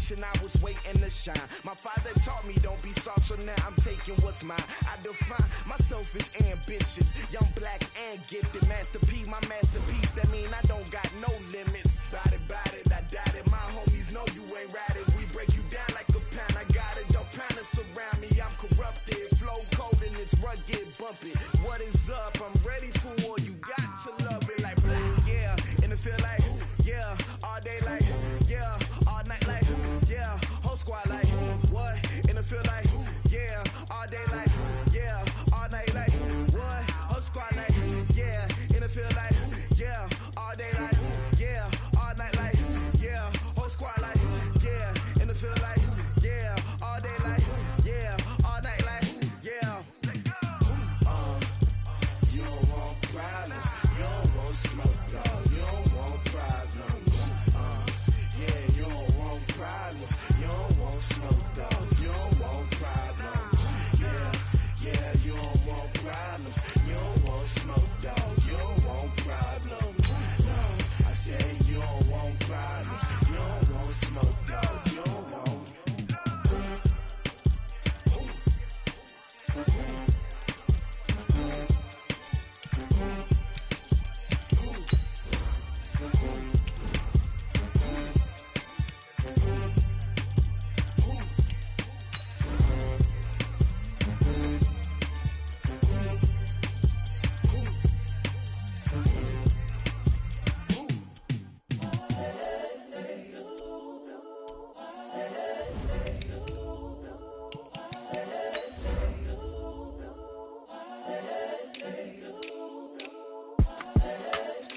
generation, I was waiting to shine. My father taught me don't be soft, so now I'm taking what's mine. I define myself as ambitious, young, black, and gifted. Master P, my masterpiece, that mean I don't got no limits. Bout it, I doubt it. My homies know you ain't ratted. We break you down like a pound. I got it, don't panic surround me. I'm corrupted, flow cold and it's rugged, bumpy. What is up? I'm ready for war. You got to love it like black, yeah. And it feel like, yeah. All day like, yeah. All night like, yeah. Whole squad like, what? And it feel like, yeah. All day like, yeah. All night like, what? Whole squad like, yeah. And it feel like, yeah. All day like, yeah. All night like, yeah. Whole squad like, yeah. And it feel like, yeah. All day like, yeah. All night like, yeah. You don't want problems. You don't want smoke, dog. You don't want problems. Yeah, you don't want problems. You don't want smoke, dog. You don't want problems. Yeah, you don't want problems. You don't want smoke, dog. You don't want problems. No, I said you don't want problems. You don't want smoke, dog. You don't want.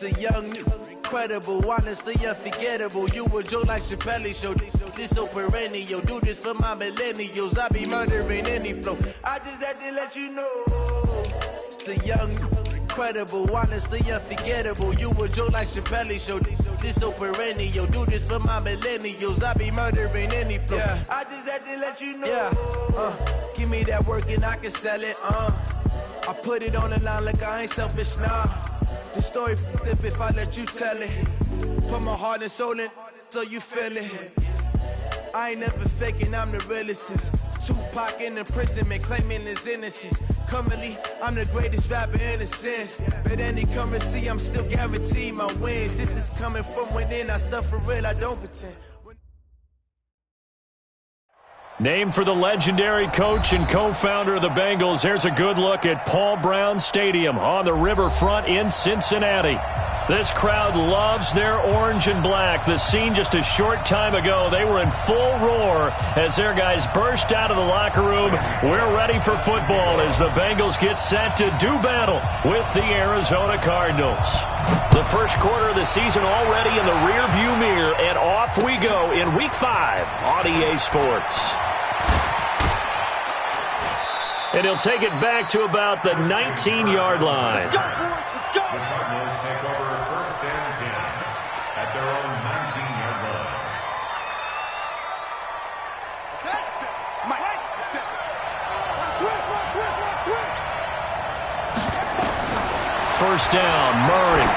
The young, incredible, honestly unforgettable. You a joke like Chappelle Show. This so perennial. Do this for my millennials. I be murdering any flow. I just had to let you know. It's the young, incredible, honestly unforgettable. You a joke like Chappelle Show. This so perennial. Do this for my millennials. I be murdering any flow. Yeah. I just had to let you know. Yeah. Give me that work and I can sell it. I put it on the line like I ain't selfish, nah. The story flip if I let you tell it. Put my heart and soul in so you feel it. I ain't never faking, I'm the realest since Tupac in imprisonment, claiming his innocence. Currently, I'm the greatest rapper in a sense. But any currency, I'm still guaranteed my wins. This is coming from within, I stuff for real, I don't pretend. Named for the legendary coach and co-founder of the Bengals, here's a good look at Paul Brown Stadium on the riverfront in Cincinnati. This crowd loves their orange and black. The scene just a short time ago, they were in full roar as their guys burst out of the locker room. We're ready for football as the Bengals get set to do battle with the Arizona Cardinals. The first quarter of the season already in the rearview mirror, and off we go in Week 5 on EA Sports. And he'll take it back to about the 19-yard line. Let's go, boys. Let's go. The Cardinals take over first and 10 at their own 19-yard line. Okay, set. Mike, set. Twist. First down, Murray.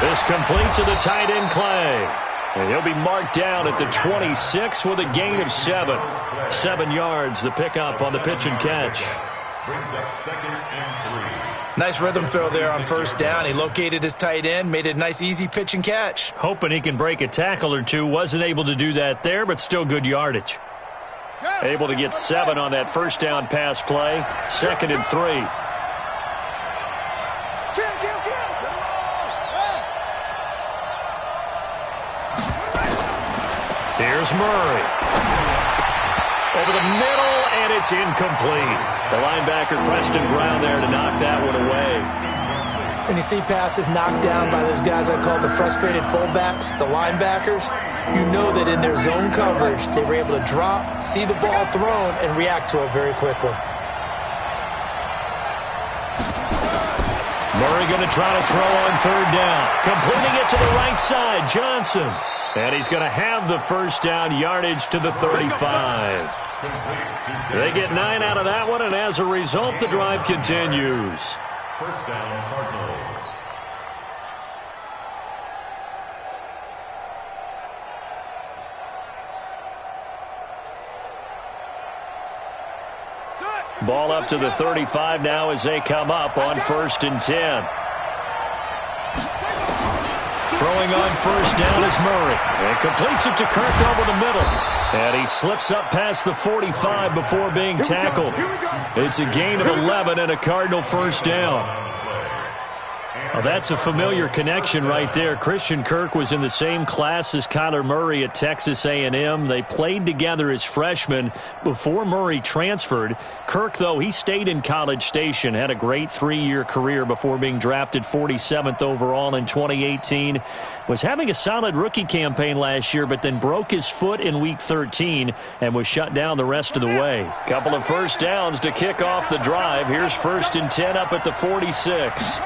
This complete to the tight end, Clay. And he'll be marked down at the 26 with a gain of 7. 7 yards, the pickup on the pitch and catch. Brings up second and 3. Nice rhythm throw there on first down. He located his tight end, made it a nice, easy pitch and catch. Hoping he can break a tackle or two. Wasn't able to do that there, but still good yardage. Able to get 7 on that first down pass play. Second and 3. Here's Murray. Over the middle, and it's incomplete. The linebacker, Preston Brown, there to knock that one away. When you see passes knocked down by those guys I call the frustrated fullbacks, the linebackers, you know that in their zone coverage, they were able to drop, see the ball thrown, and react to it very quickly. Murray going to try to throw on third down. Completing it to the right side, Johnson. And he's going to have the first down, yardage to the 35. They get 9 out of that one, and as a result, the drive continues. First down, Cardinals. Ball up to the 35 now as they come up on 1st and 10. Throwing on first down is Murray. And completes it to Kirk over the middle. And he slips up past the 45 before being tackled. It's a gain of 11 and a Cardinal first down. Well, that's a familiar connection right there. Christian Kirk was in the same class as Kyler Murray at Texas A&M. They played together as freshmen before Murray transferred. Kirk, though, he stayed in College Station, had a great 3-year career before being drafted 47th overall in 2018. Was having a solid rookie campaign last year, but then broke his foot in Week 13 and was shut down the rest of the way. Couple of first downs to kick off the drive. Here's 1st and 10 up at the 46.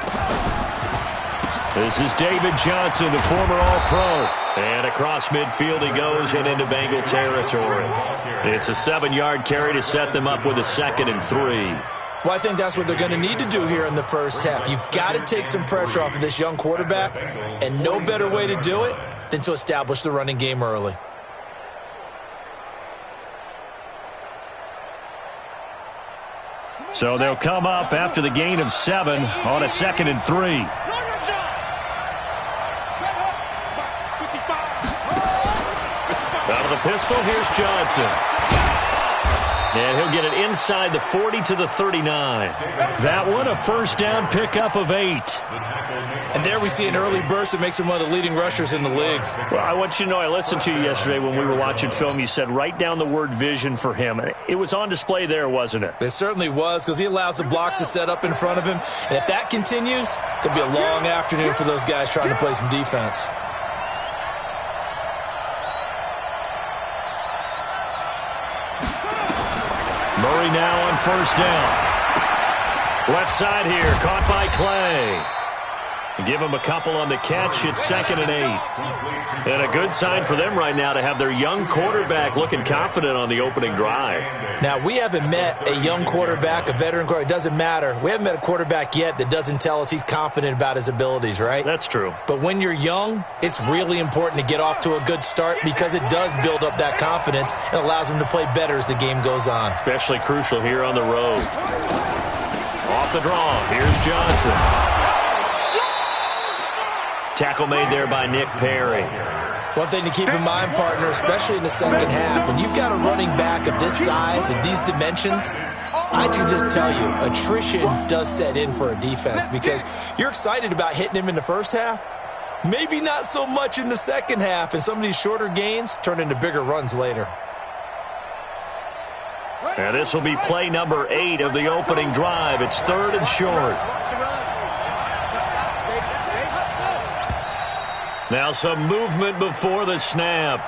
This is David Johnson, the former All-Pro. And across midfield he goes and into Bengal territory. It's a 7-yard carry to set them up with a 2nd and 3. Well, I think that's what they're going to need to do here in the first half. You've got to take some pressure off of this young quarterback, and no better way to do it than to establish the running game early. So they'll come up after the gain of 7 on a 2nd and 3. Out of the pistol, here's Johnson. And he'll get it inside the 40 to the 39. That one, a first down pickup of 8. And there we see an early burst that makes him one of the leading rushers in the league. Well, I want you to know, I listened to you yesterday when we were watching film. You said write down the word vision for him. It was on display there, wasn't it? It certainly was, because he allows the blocks to set up in front of him. And if that continues, there'll be a long afternoon for those guys trying to play some defense. Murray now on first down. Left side here, caught by Clay. Give him a couple on the catch. It's 2nd and 8. And a good sign for them right now to have their young quarterback looking confident on the opening drive. Now, we haven't met a young quarterback, a veteran quarterback. It doesn't matter. We haven't met a quarterback yet that doesn't tell us he's confident about his abilities, right? That's true. But when you're young, it's really important to get off to a good start because it does build up that confidence and allows him to play better as the game goes on. Especially crucial here on the road. Off the draw, here's Johnson. Tackle made there by Nick Perry. One thing to keep in mind, partner, especially in the second half, when you've got a running back of this size, of these dimensions, I can just tell you, attrition does set in for a defense because you're excited about hitting him in the first half, maybe not so much in the second half, and some of these shorter gains turn into bigger runs later. And this will be play number 8 of the opening drive. It's 3rd and short. Now some movement before the snap.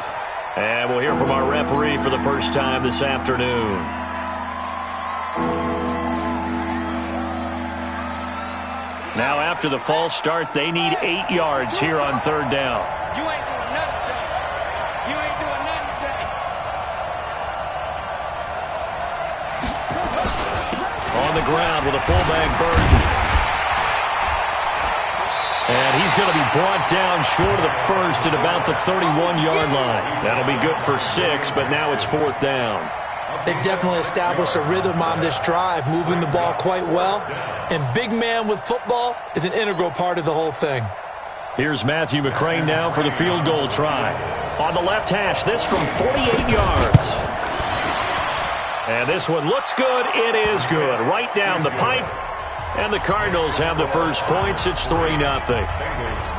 And we'll hear from our referee for the first time this afternoon. Now after the false start, they need 8 yards here on 3rd down. You ain't doing nothing today. You ain't doing nothing today. On the ground with a fullback Burton. And he's going to be brought down short of the first at about the 31-yard line. That'll be good for 6, but now it's 4th down. They've definitely established a rhythm on this drive, moving the ball quite well. And big man with football is an integral part of the whole thing. Here's Matthew McCrane now for the field goal try. On the left hash, this from 48 yards. And this one looks good. It is good. Right down the pipe. And the Cardinals have the first points. It's 3-0.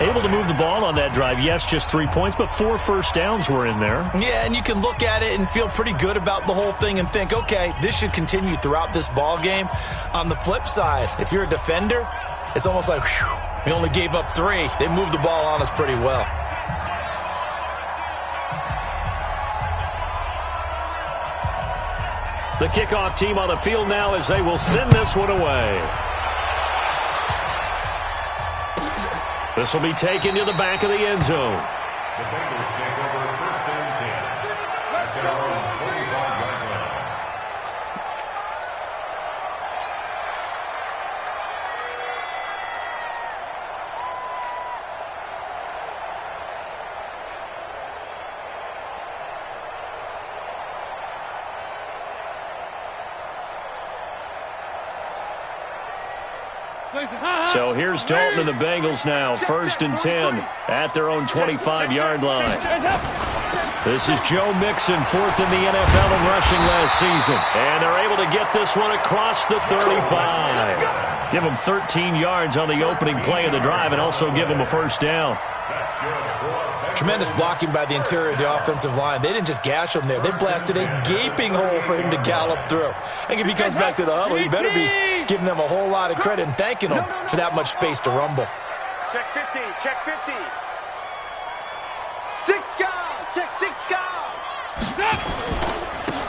Able to move the ball on that drive. Yes, just 3 points, but 4 first downs were in there. Yeah, and you can look at it and feel pretty good about the whole thing and think, okay, this should continue throughout this ball game. On the flip side, if you're a defender, it's almost like, whew, we only gave up 3. They moved the ball on us pretty well. The kickoff team on the field now as they will send this one away. This will be taken to the back of the end zone. The Bengals take over 1st and 10 at their own 45-yard line. So here's Dalton and the Bengals now, 1st and 10 at their own 25-yard line. This is Joe Mixon, 4th in the NFL in rushing last season. And they're able to get this one across the 35. Give him 13 yards on the opening play of the drive and also give him a first down. Tremendous blocking by the interior of the offensive line. They didn't just gash him there. They blasted a gaping hole for him to gallop through. I think if he comes back to the huddle, he better be giving them a whole lot of credit and thanking them for that much space to rumble. Check 50, check 50. Six guard, check six guard.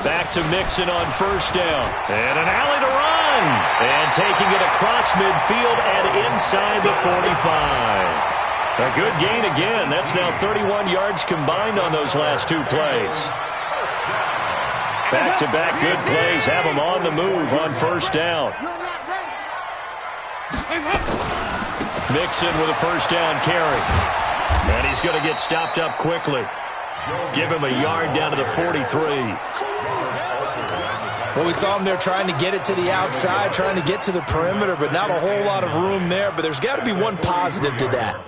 Back to Mixon on first down. And an alley to run. And taking it across midfield and inside the 45. A good gain again. That's now 31 yards combined on those last two plays. Back-to-back good plays have them on the move on first down. Mixon with a first down carry. And he's going to get stopped up quickly. Give him a yard down to the 43. Well, we saw him there trying to get it to the outside, trying to get to the perimeter, but not a whole lot of room there. But there's got to be one positive to that.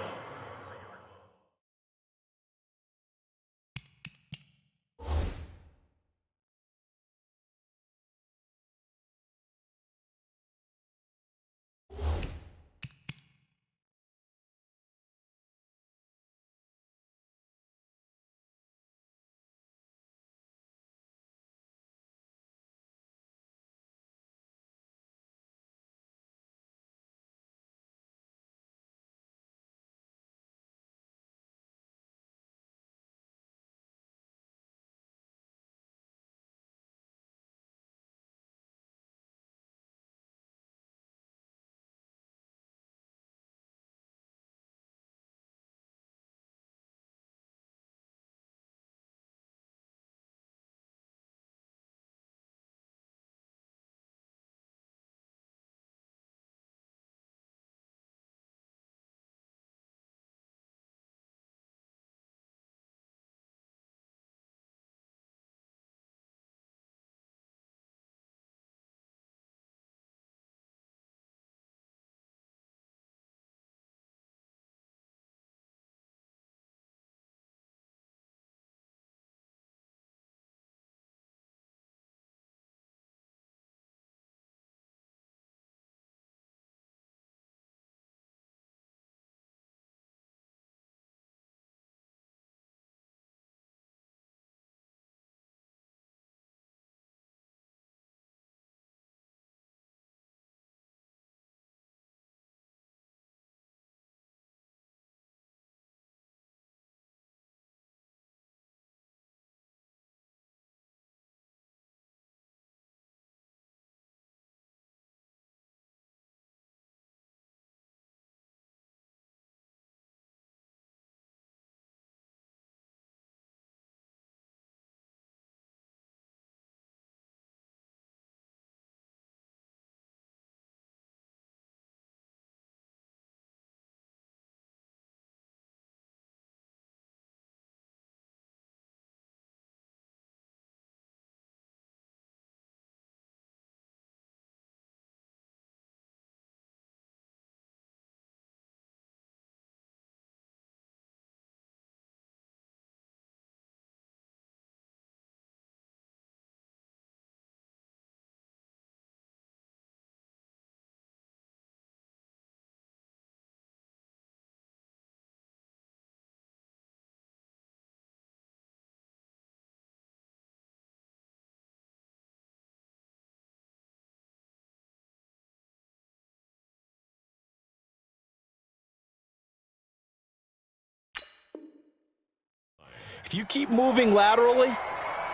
If you keep moving laterally,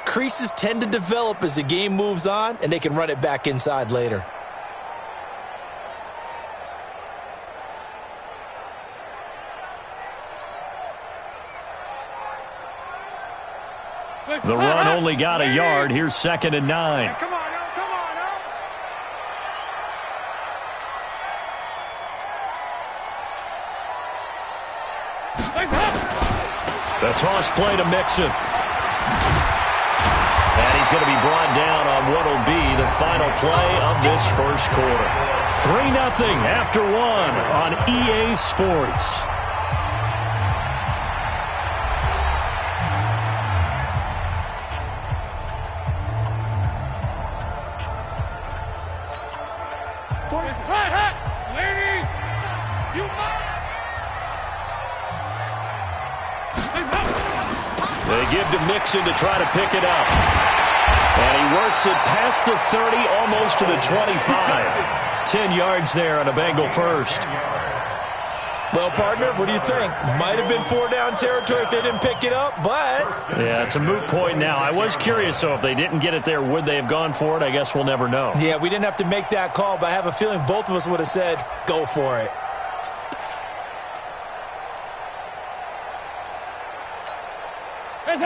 creases tend to develop as the game moves on, and they can run it back inside later. The run only got a yard. Here's 2nd and 9. Come on, come on, The toss play to Mixon. And he's going to be brought down on what will be the final play of this first quarter. 3-0 after one on EA Sports. They give to Mixon to try to pick it up. And he works it past the 30, almost to the 25. 10 yards there on a Bengal first. Well, partner, what do you think? Might have been 4-down territory if they didn't pick it up, but... Yeah, it's a moot point now. I was curious, so if they didn't get it there, would they have gone for it? I guess we'll never know. Yeah, we didn't have to make that call, but I have a feeling both of us would have said, go for it.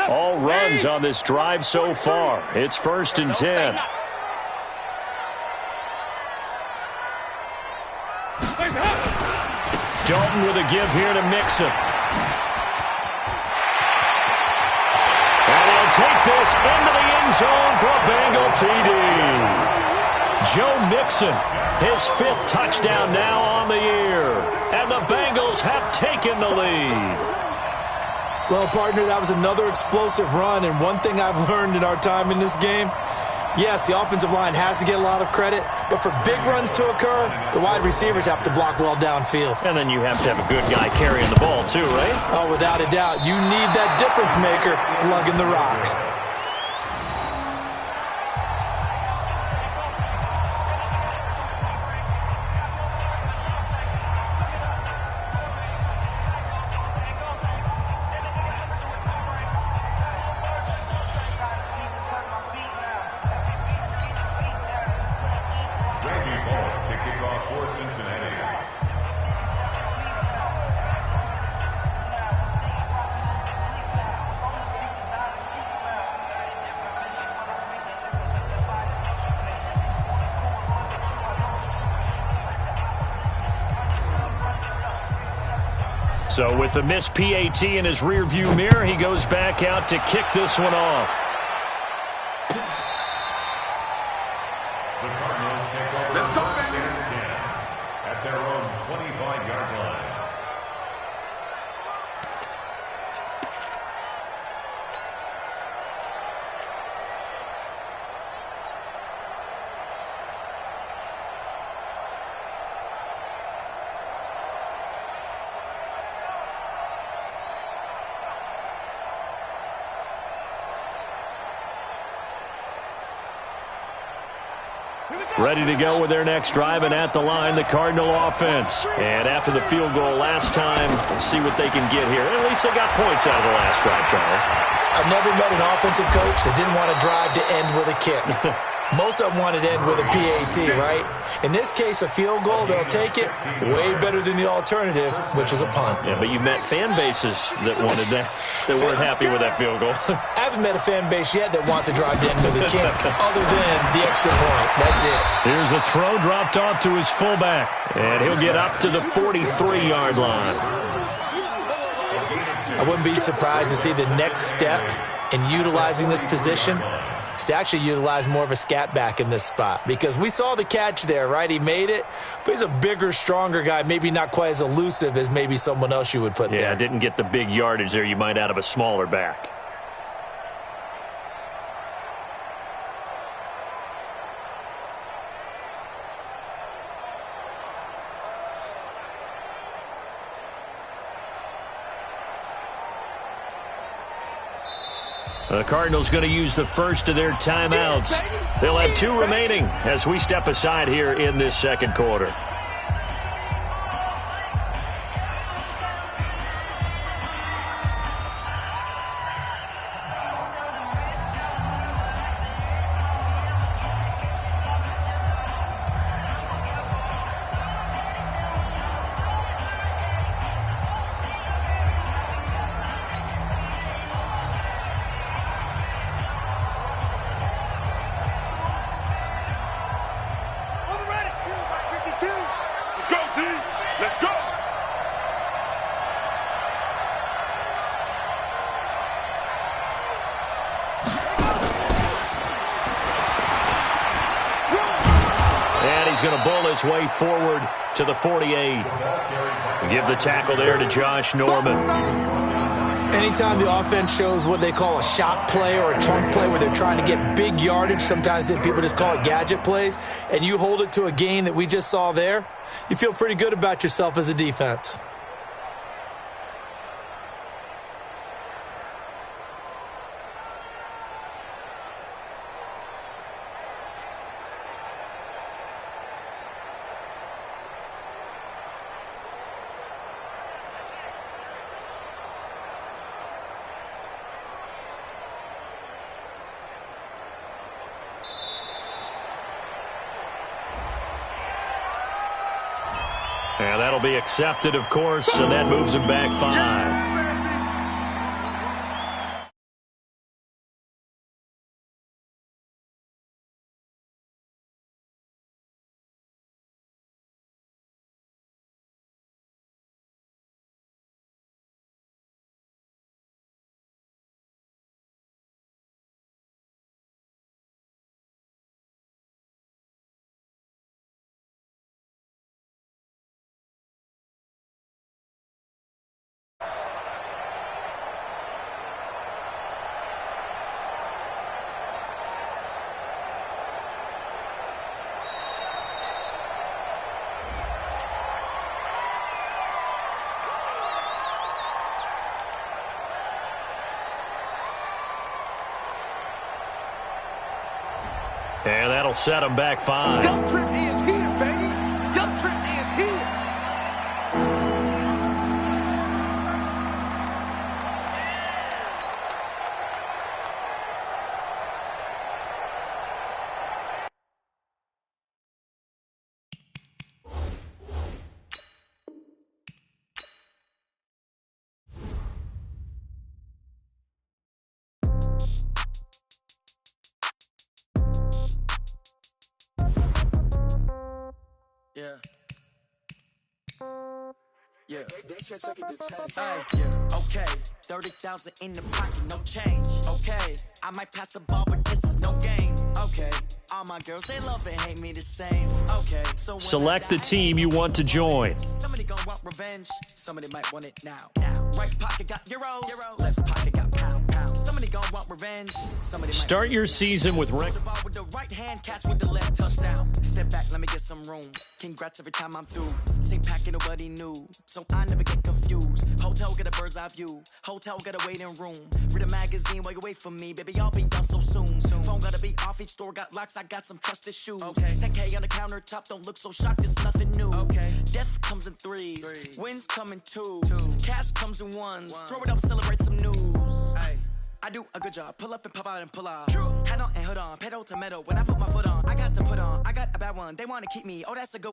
All runs on this drive so far. It's 1st and 10. Dalton with a give here to Mixon. And he'll take this into the end zone for a Bengal TD. Joe Mixon, his 5th touchdown now on the year. And the Bengals have taken the lead. Well, partner, that was another explosive run, and one thing I've learned in our time in this game, yes, the offensive line has to get a lot of credit, but for big runs to occur, the wide receivers have to block well downfield. And then you have to have a good guy carrying the ball too, right? Oh, without a doubt. You need that difference maker lugging the rock. So with the missed PAT in his rearview mirror, he goes back out to kick this one off. The Cardinals take over 1st and 10 at their own 25-yard line. Ready to go with their next drive, and at the line, the Cardinal offense. And after the field goal last time, we'll see what they can get here. At least they got points out of the last drive, Charles. I've never met an offensive coach that didn't want to drive to end with a kick. Most of them wanted to end with a PAT, right? In this case, a field goal, they'll take it. Way better than the alternative, which is a punt. Yeah, but you met fan bases that wanted that, that weren't happy with that field goal. I haven't met a fan base yet that wants to drive to end with a kick, other than the extra point. That's it. Here's a throw dropped off to his fullback, and he'll get up to the 43-yard line. I wouldn't be surprised to see the next step in utilizing this position is to actually utilize more of a scat back in this spot, because we saw the catch there, right? He made it, but he's a bigger, stronger guy, maybe not quite as elusive as maybe someone else you would put there. Yeah, didn't get the big yardage there you might out of a smaller back. The Cardinals going to use the first of their timeouts. They'll have 2 remaining as we step aside here in this second quarter. On the ready. 2 by 52. he's going to bull his way forward to the 48. Give the tackle there to Josh Norman. Anytime the offense shows what they call a shot play or a chunk play where they're trying to get big yardage, sometimes people just call it gadget plays, and you hold it to a gain that we just saw there, you feel pretty good about yourself as a defense. And that'll be accepted, of course, and that moves him back 5. And that'll set him back 5. Your trip is here, baby. Your trip is here. Yeah. Yeah. Yeah. Okay. 30,000 in the pocket, no change. Okay. I might pass the ball, but this is no game. Okay. All my girls, they love and hate me the same. Okay. So select the team you want to join. Somebody gonna want revenge. Somebody might want it now. Right pocket got euros. Left pocket got pound. Somebody gonna want revenge. Somebody start your season with the ball with the right hand, catch with the left, touchdown. Step back, let me get some room. Congrats every time I'm through. Same packet, nobody knew, so I never get confused. Hotel get a bird's eye view. Hotel get a waiting room. Read a magazine while you wait for me, baby. I'll be done so soon. Phone gotta be off. Each store got locks. I got some trusted shoes. Okay. 10K on the countertop. Don't look so shocked. It's nothing new. Okay. Death comes in threes. Wins come in twos. Cash comes in ones. Throw it up, celebrate some news. Hey. I do a good job. Pull up and pop out and pull out. Hat on and hood on. Pedal to metal. When I put my foot on, I got to put on. I got a bad one. They want to keep me. Oh, that's a good